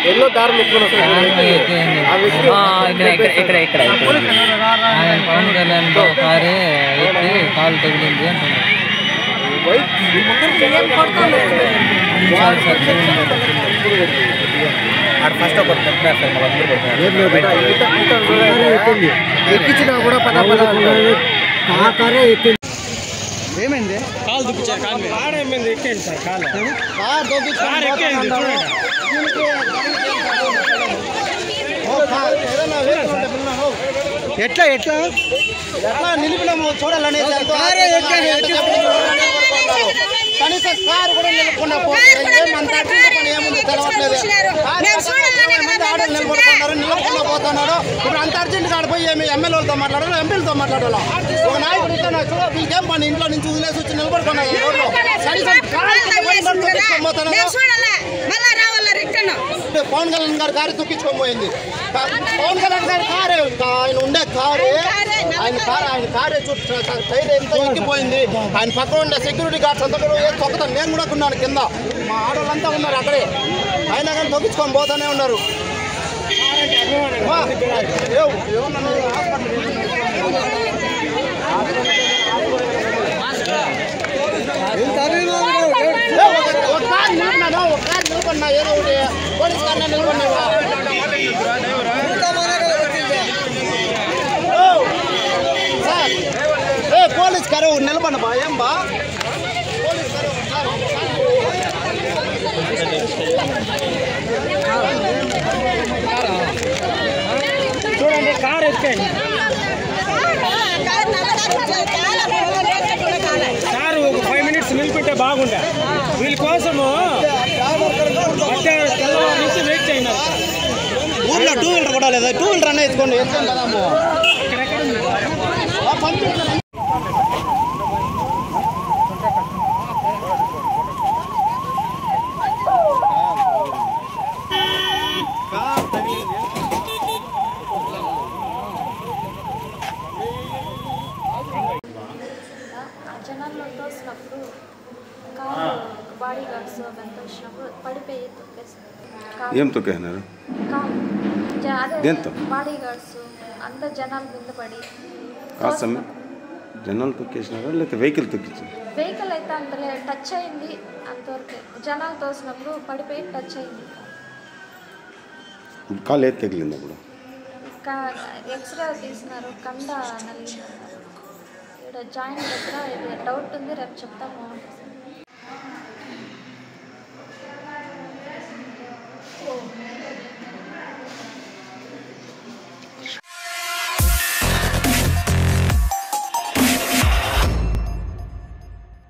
Yellow దారి ఇక్కడ పవన్ కళ్యాణ్ ఒకసారి ఎత్తి కాలు తగిలింది ఎక్కించినా కూడా కారే ఎక్కింది. ఏమైంది? కాలు దుప్పించారు. కారు ఏమైంది? ఎక్కేయండి సార్. కారు ఎక్కేయండి. చూడండి ఎట్లా ఎట్లా ఎట్లా నిలిపినాము చూడాలని కనీసం కారు కూడా నిలుపుకున్నా ఏముంది తెలవట్లేదు. ఆడలు నిలబడుతున్నారు, నిలబడుకున్నా పోతున్నాడు. ఇప్పుడు అంత అర్జెంట్ కాడ పోయి ఏమి ఎమ్మెల్యేలతో మాట్లాడాలి, ఎంపీలతో మాట్లాడాలా? ఒక నాయకుడు ఇస్తాను మీకేం పని ఇంట్లో నుంచి వదిలేసి వచ్చి నిలబడుకున్నారు. పవన్ కళ్యాణ్ గారి కారు తుక్కించుకోబోయింది. పవన్ కళ్యాణ్ గారి కారే ఆయన ఉండే కారే ఆయన కారే టైర్ ఎంత ఎక్కిపోయింది. ఆయన పక్కన ఉండే సెక్యూరిటీ గార్డ్స్ అంతా కూడా తొక్కుతాను. నేను కూడా ఉన్నాను కింద, మా ఆడవాళ్ళంతా ఉన్నారు అక్కడే. అయినా కానీ తొక్కించుకొని పోతానే ఉన్నారు. నిలబడినా ఏదో ఒకటి పోలీస్ కారణ నిలబడినావా? సార్ పోలీస్ కారు నిలబడి బా ఏం బా చూడండి. కారు ఎక్కండి. కారు ఒక 5 minutes నిలిపితే బాగుండే. వీళ్ళ కోసము తెల్లవారు నుంచి వెయిట్ చేయండి. ఊర్లో 2 వీలర్ కూడా లేదా? 2 వీలర్ అనే ఎత్తుకోండి. జనాల్లో తోసినప్పుడు కారు బాడీ గార్డ్స్ అవంతా వచ్చినప్పుడు పడిపోయి తొక్కేసారు. ఏం తొక్కేసినారు? అదే బాడీ గార్డ్స్ అంతా జనాల కింద పడి. జనాలు తొక్కేసినారా లేకపోతే వెహికల్ తొక్కించారు? వెహికల్ అయితే అంత టచ్ అయింది, అంతవరకు. జనాలు తోసినప్పుడు పడిపోయి టచ్ అయింది. కాలు ఏది తగిలింది? అప్పుడు ఎక్స్రే తీసినారు, కండ నలిగిందన్నారు. ఇక్కడ జాయింట్ దగ్గర ఇది డౌట్ ఉంది, రేపు చెప్తాము.